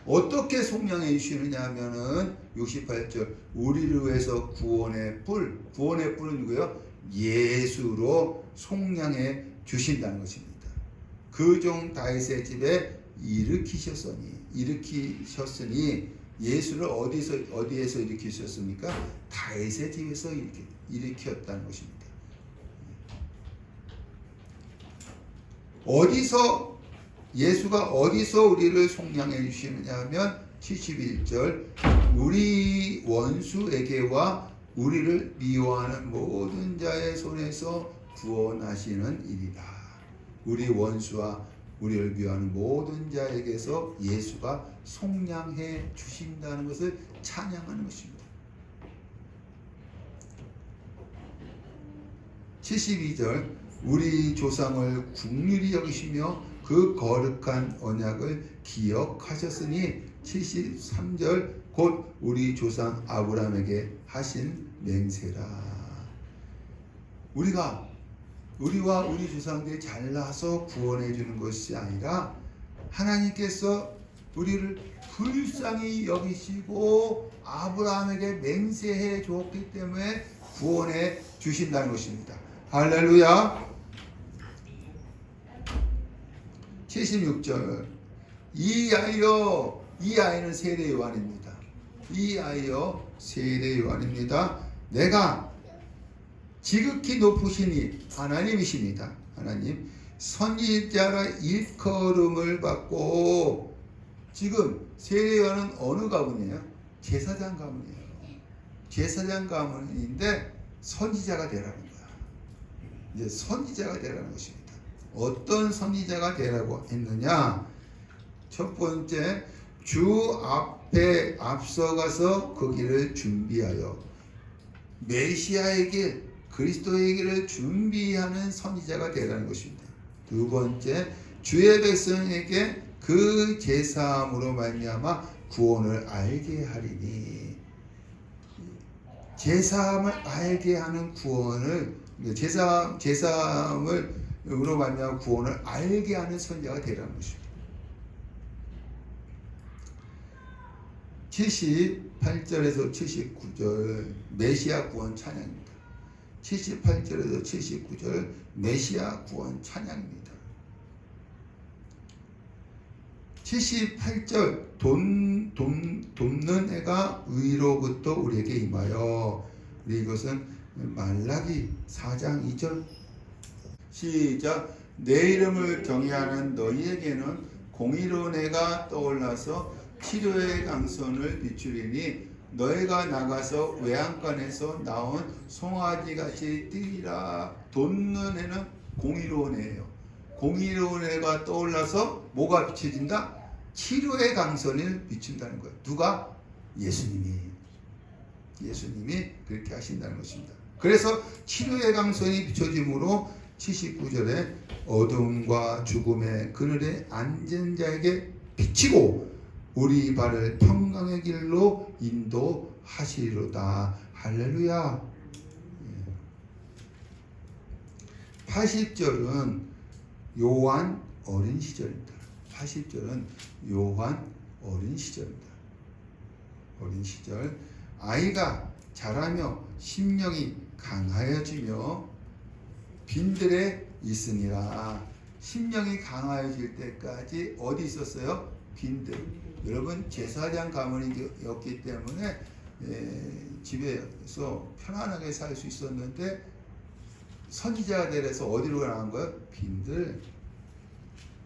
어떻게 속량해 주시느냐 하면은 68절 우리를 위해서 구원의 구원의 뿔은 누구예요? 예수로 속량해 주신다는 것입니다. 그 종 다윗의 집에 일으키셨으니 예수를 어디에서 일으키셨습니까? 다윗의 집에서 일으켰다는 것입니다. 예수가 어디서 우리를 속량해 주시느냐 하면 71절 우리 원수에게와 우리를 미워하는 모든 자의 손에서 구원하시는 일이다. 우리 원수와 우리를 미워하는 모든 자에게서 예수가 속량해 주신다는 것을 찬양하는 것입니다. 72절 우리 조상을 긍휼히 여기시며 그 거룩한 언약을 기억하셨으니 73절 곧 우리 조상 아브라함에게 하신 맹세라. 우리와 우리 조상들이 잘나서 구원해 주는 것이 아니라 하나님께서 우리를 불쌍히 여기시고 아브라함에게 맹세해 주었기 때문에 구원해 주신다는 것입니다. 할렐루야. 76절 이 아이는 세례 요한입니다. 이 아이여 세례 요한입니다. 내가 지극히 높으시니 하나님이십니다. 하나님 선지자라 일컬음을 받고 지금 세례 요한은 어느 가문이에요? 제사장 가문이에요. 제사장 가문인데 선지자가 되라는 거야. 이제 선지자가 되라는 것입니다. 어떤 선지자가 되라고 했느냐? 첫 번째, 주 앞에 앞서가서 그 길을 준비하여 메시아의 길, 그리스도의 길을 준비하는 선지자가 되라는 것입니다. 두 번째, 주의 백성에게 그 제사함으로 말미암아 구원을 알게 하리니 제사함을 알게 하는 구원을 제사함을 으로 말미암아 구원을 알게 하는 선지자가 되라는 것입니다. 78절에서 79절 메시아 구원 찬양입니다. 78절에서 79절 메시아 구원 찬양입니다. 78절 돕는 해가 위로부터 우리에게 임하여. 우리 이것은 말라기 4장 2절 시작. 내 이름을 경외하는 너희에게는 공의로운 해가 떠올라서 치료의 강선을 비추리니 너희가 나가서 외양간에서 나온 송아지같이 뛰라. 돕는 해는 공의로운 해예요. 공의로운 해가 떠올라서 뭐가 비춰진다? 치료의 강선을 비춘다는 거예요. 누가? 예수님이 그렇게 하신다는 것입니다. 그래서 치료의 강선이 비춰짐으로 79절에 어둠과 죽음의 그늘에 앉은 자에게 비치고 우리 발을 평강의 길로 인도하시리로다. 할렐루야. 80절은 요한 어린 시절입니다. 80절은 요한 어린 시절입니다. 어린 시절 아이가 자라며 심령이 강하여지며 빈들에 있으니라. 심령이 강하여질 때까지 어디 있었어요? 빈들. 여러분 제사장 가문이었기 때문에 집에서 편안하게 살 수 있었는데 선지자가 되어서 어디로 나간 거예요? 빈들.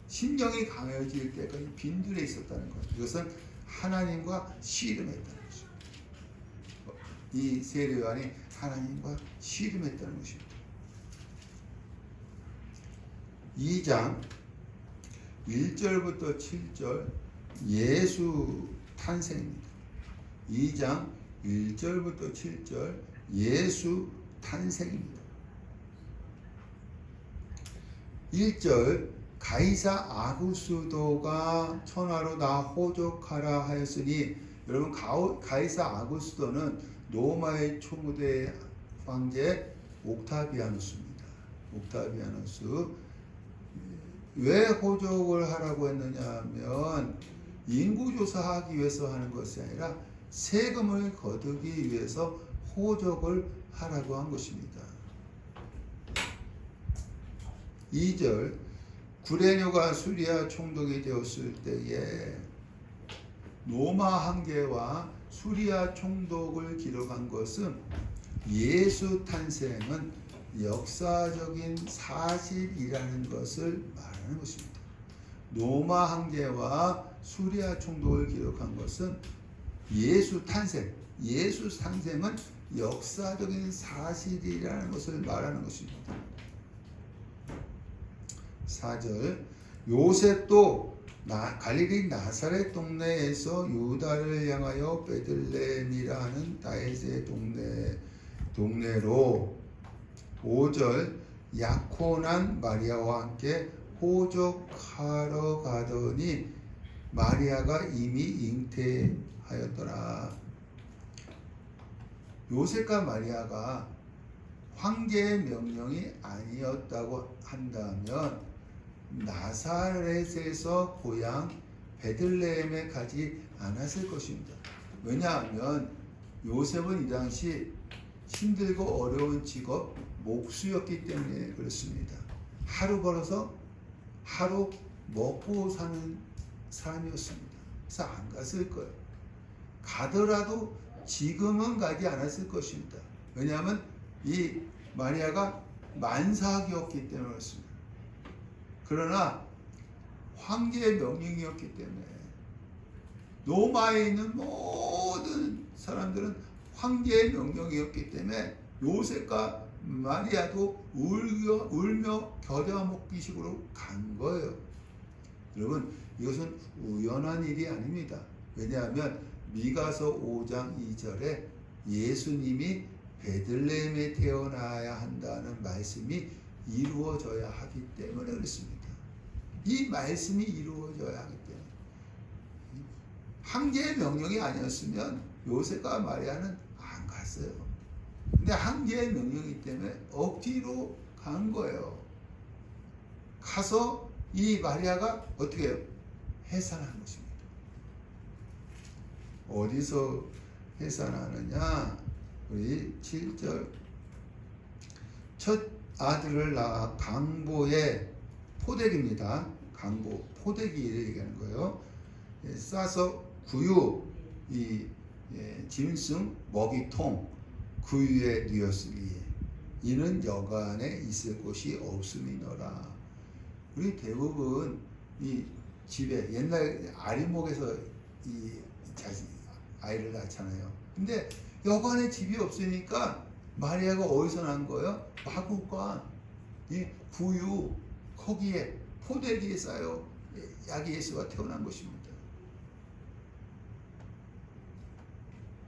심령이 강해질 때까지 빈들에 있었다는 거예요. 이것은 하나님과 씨름했다는 것입니다. 이 세례요한이 하나님과 씨름했다는 것입니다. 2장 1절부터 7절 예수 탄생입니다. 2장 1절부터 7절 예수 탄생입니다. 1절 가이사 아구스도가 천하로 나 호족하라 하였으니. 여러분 가이사 아구스도는 로마의 총무대 황제 옥타비아누스입니다. 옥타비아누스. 왜 호족을 하라고 했느냐 하면 인구조사하기 위해서 하는 것이 아니라 세금을 거두기 위해서 호족을 하라고 한 것입니다. 2절 구레뇨가 수리아 총독이 되었을 때에 로마 황제와 수리아 총독을 기록한 것은 예수 탄생은 역사적인 사실이라는 것을 말하는 것입니다. 로마 황제와 수리아 총독을 기록한 것은 예수 탄생은 역사적인 사실이라는 것을 말하는 것입니다. 4절 요셉도 갈릴리 나사렛 동네에서 유다를 향하여 베들레헴이라 하는 다윗의 동네로. 5절 약혼한 마리아와 함께 호적하러 가더니 마리아가 이미 잉태하였더라. 요셉과 마리아가 황제의 명령이 아니었다고 한다면 나사렛에서 고향 베들레헴에 가지 않았을 것입니다. 왜냐하면 요셉은 이 당시 힘들고 어려운 직업 목수였기 때문에 그렇습니다. 하루 벌어서 하루 먹고 사는 사람이었습니다. 그래서 안 갔을 거예요. 가더라도 지금은 가지 않았을 것입니다. 왜냐하면 이 마리아가 만삭이었기 때문에 그렇습니다. 그러나 황제의 명령이었기 때문에 로마에 있는 모든 사람들은 황제의 명령이었기 때문에 요셉과 마리아도 울며 겨자 먹기식으로 간 거예요. 여러분 이것은 우연한 일이 아닙니다. 왜냐하면 미가서 5장 2절에 예수님이 베들레헴에 태어나야 한다는 말씀이 이루어져야 하기 때문에 그렇습니다. 이 말씀이 이루어져야 하기 때문에. 황제의 명령이 아니었으면 요셉과 마리아는 안 갔어요. 근데 황제의 명령이기 때문에 억지로 간 거예요. 가서 이 마리아가 어떻게 해요? 해산한 것입니다. 어디서 해산하느냐? 우리 7절 첫 아들을 낳아 강보의 포대기입니다. 강보 포대기를 얘기하는 거예요. 싸서 구유 짐승 먹이통 구유에 누였으니 이는 여간에 있을 곳이 없음이너라. 우리 대부분 이 집에 옛날 아리목에서 이 아이를 낳잖아요. 근데 여간에 집이 없으니까 마리아가 어디서 난 거예요? 마구간 구유 거기에 포대기에 쌓여 아기 예수가 태어난 것입니다.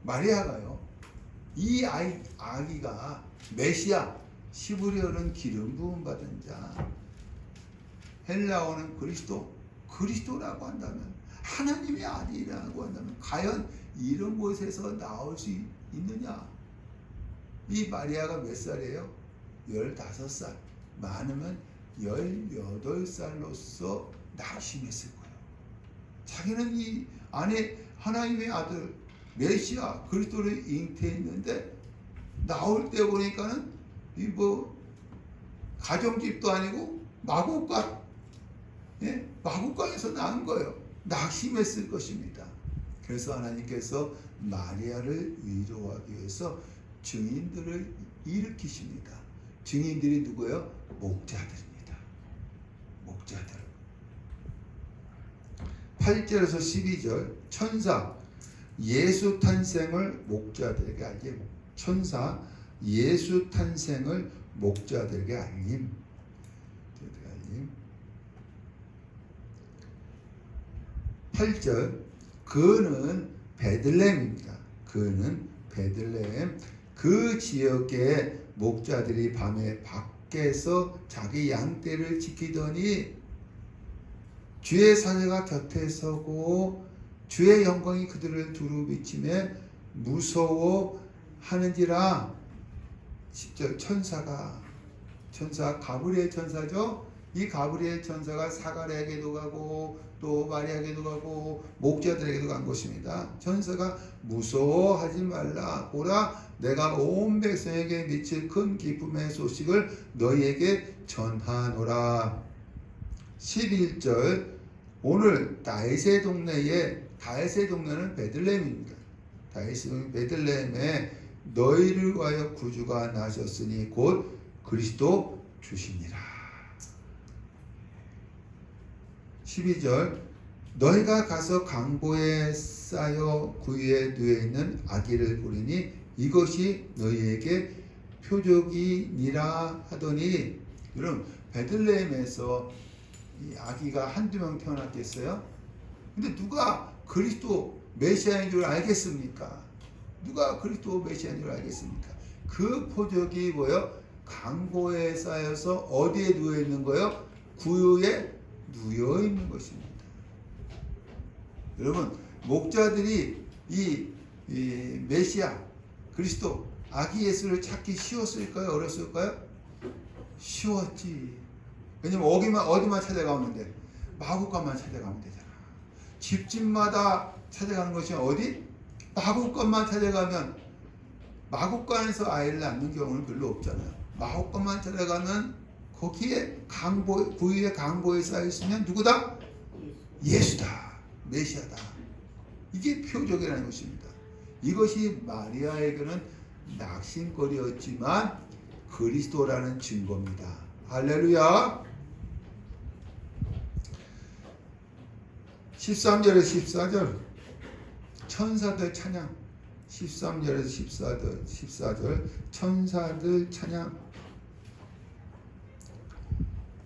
마리아가요, 이 아기가 메시아 시브리어는 기름 부음 받은 자, 헬라어는 그리스도라고 한다면, 하나님의 아들이라고 한다면 과연 이런 곳에서 나올 수 있느냐? 이 마리아가 몇 살이에요? 15살, 많으면 18살로서 낙심했을 거예요. 자기는 이 안에 하나님의 아들 메시아 그리스도를 잉태했는데 나올 때 보니까는 이 가정집도 아니고 마곡간, 마곡간에서 낳은 거예요. 낙심했을 것입니다. 그래서 하나님께서 마리아를 위로하기 위해서 증인들을 일으키십니다. 증인들이 누구예요? 목자들입니다. 목자들. 8절에서 12절 천사 예수 탄생을 목자들에게 알림. 천사 예수 탄생을 목자들에게 알림. 8절 그는 베들레헴입니다. 그는 베들레헴 그 지역의 목자들이 밤에 밖에서 자기 양떼를 지키더니 주의 사자가 곁에 서고 주의 영광이 그들을 두루 비치며 무서워하는지라. 10절 천사 가브리엘 천사죠. 이 가브리엘 천사가 사가랴에게도 가고 또 마리아에게도 가고 목자들에게도 간 것입니다. 천사가 무서워하지 말라. 보라 내가 온 백성에게 미칠 큰 기쁨의 소식을 너희에게 전하노라. 11절 오늘 다윗의 동네는 베들레헴입니다. 다윗의 베들레헴에 너희를 위하여 구주가 나셨으니 곧 그리스도 주시니라. 12절 너희가 가서 강보에 쌓여 구유에 누워 있는 아기를 보리니 이것이 너희에게 표적이니라 하더니, 여러분 베들레헴에서 이 아기가 한두 명 태어났겠어요? 근데 누가 그리스도 메시아인 줄 알겠습니까? 누가 그리스도 메시아인 줄 알겠습니까? 그 표적이 뭐예요? 강보에 쌓여서 어디에 누워 있는 거예요? 구유에 누워 있는 것입니다. 여러분 목자들이 이 메시아 그리스도 아기 예수를 찾기 쉬웠을까요? 어렸을까요? 쉬웠지. 왜냐면 어디만 찾아가면 돼? 마구간만 찾아가면 되잖아. 집집마다 찾아가는 것이 어디? 마구간만 찾아가면, 마구간에서 아이를 낳는 경우는 별로 없잖아요. 마구간만 찾아가면 거기에 구유의 강보에 쌓여있으면 누구다? 예수다. 메시아다. 이게 표적이라는 것입니다. 이것이 마리아에게는 낙심거리였지만 그리스도라는 증거입니다. 할렐루야. 13절에서 14절 천사들 찬양. 13절에서 14절 천사들 찬양.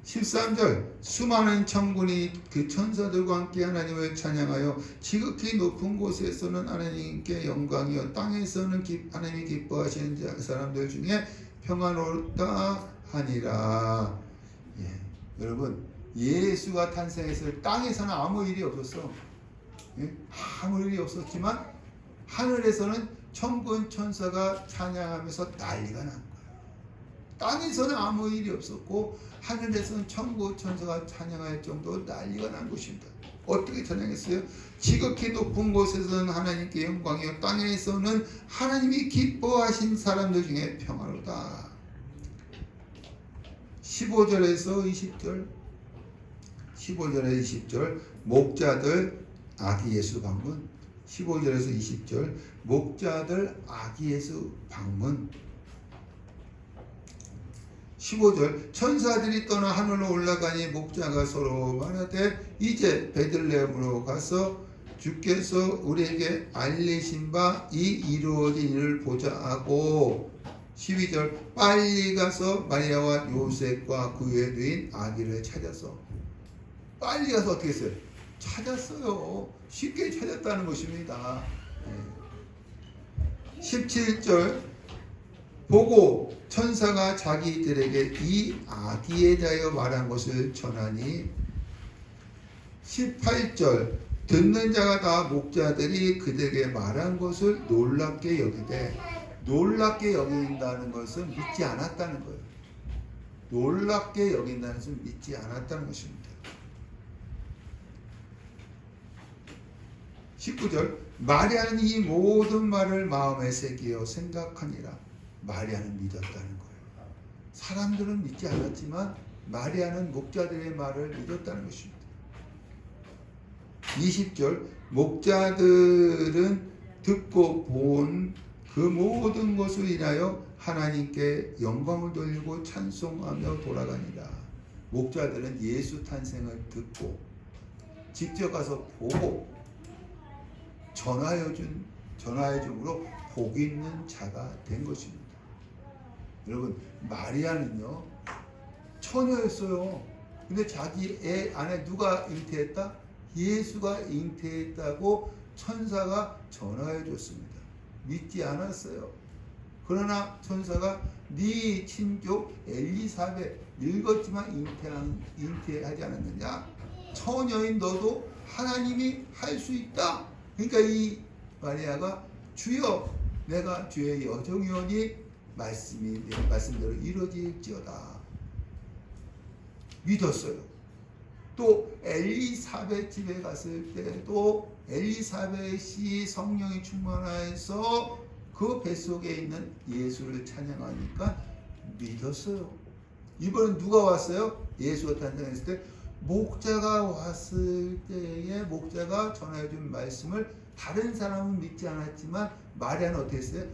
13절 수많은 천군이 그 천사들과 함께 하나님을 찬양하여 지극히 높은 곳에서는 하나님께 영광이요 땅에서는 하나님이 기뻐하시는 사람들 중에 평안롭다 하니라. 여러분 예수가 탄생했을 땅에서는 아무 일이 없었어. 아무 일이 없었지만 하늘에서는 천군 천사가 찬양하면서 난리가 난 거야. 땅에서는 아무 일이 없었고 하늘에서는 천군 천사가 찬양할 정도로 난리가 난 것입니다. 어떻게 찬양했어요? 지극히 높은 곳에서는 하나님께 영광이요 땅에서는 하나님이 기뻐하신 사람들 중에 평화로다. 15절에서 20절 15절에서 20절 목자들 아기 예수 방문 15절에서 20절 목자들 아기 예수 방문 15절 천사들이 떠나 하늘로 올라가니 목자가 서로 말하되 이제 베들레헴으로 가서 주께서 우리에게 알리신 바 이 이루어진 일을 보자 하고 12절 빨리 가서 마리아와 요셉과 그의 누인 아기를 찾아서 빨리 가서 어떻게 했어요? 찾았어요. 쉽게 찾았다는 것입니다. 17절 보고 천사가 자기들에게 이 아기에 대하여 말한 것을 전하니 18절 듣는 자가 다 목자들이 그들에게 말한 것을 놀랍게 여기되 놀랍게 여긴다는 것은 믿지 않았다는 거예요. 놀랍게 여긴다는 것은 믿지 않았다는 것입니다. 19절 마리아는 이 모든 말을 마음에 새기어 생각하니라. 마리아는 믿었다는 거예요. 사람들은 믿지 않았지만 마리아는 목자들의 말을 믿었다는 것입니다. 20절 목자들은 듣고 본 그 모든 것을 인하여 하나님께 영광을 돌리고 찬송하며 돌아가니라. 목자들은 예수 탄생을 듣고 직접 가서 보고 전하여줌으로 복 있는 자가 된 것입니다. 여러분 마리아는요 처녀였어요. 근데 자기 애 안에 누가 잉태했다? 예수가 잉태했다고 천사가 전하여 줬습니다. 믿지 않았어요. 그러나 천사가 네 친족 엘리사벳 늙었지만 잉태하지 않았느냐? 처녀인 너도 하나님이 할 수 있다. 그러니까 이 마리아가 주여 내가 주의 여종이오니 말씀대로 이루어질지어다. 믿었어요. 또 엘리사벳 집에 갔을 때도 엘리사벳이 성령이 충만하여서 그 뱃속에 있는 예수를 찬양하니까 믿었어요. 이번엔 누가 왔어요? 예수가 탄생했을 때 목자가 왔을 때에 목자가 전해준 말씀을 다른 사람은 믿지 않았지만 마리아는 어떻게 했어요?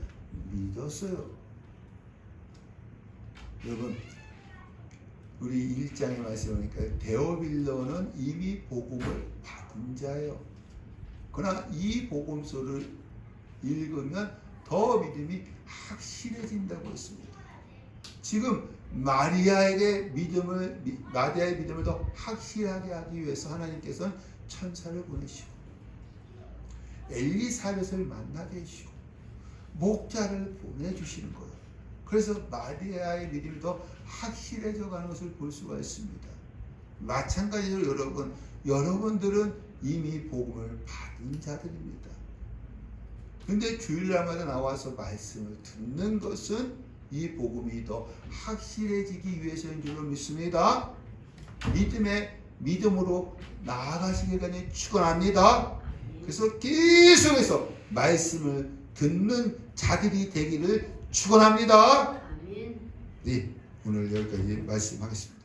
믿었어요. 여러분 우리 1장에 말씀하니까 데오빌로는 이미 복음을 받은 자예요. 그러나 이 복음서를 읽으면 더 믿음이 확실해진다고 했습니다. 지금 마리아의 믿음을 더 확실하게 하기 위해서 하나님께서는 천사를 보내시고 엘리사벳을 만나게 해주시고 목자를 보내주시는 거예요. 그래서 마리아의 믿음이 더 확실해져 가는 것을 볼 수가 있습니다. 마찬가지로 여러분들은 이미 복음을 받은 자들입니다. 근데 주일날마다 나와서 말씀을 듣는 것은 이 복음이 더 확실해지기 위해서인 줄로 믿습니다. 믿음으로 나아가시길 간절히 축원합니다. 그래서 계속해서 말씀을 듣는 자들이 되기를 축원합니다. 네, 오늘 여기까지 말씀하겠습니다.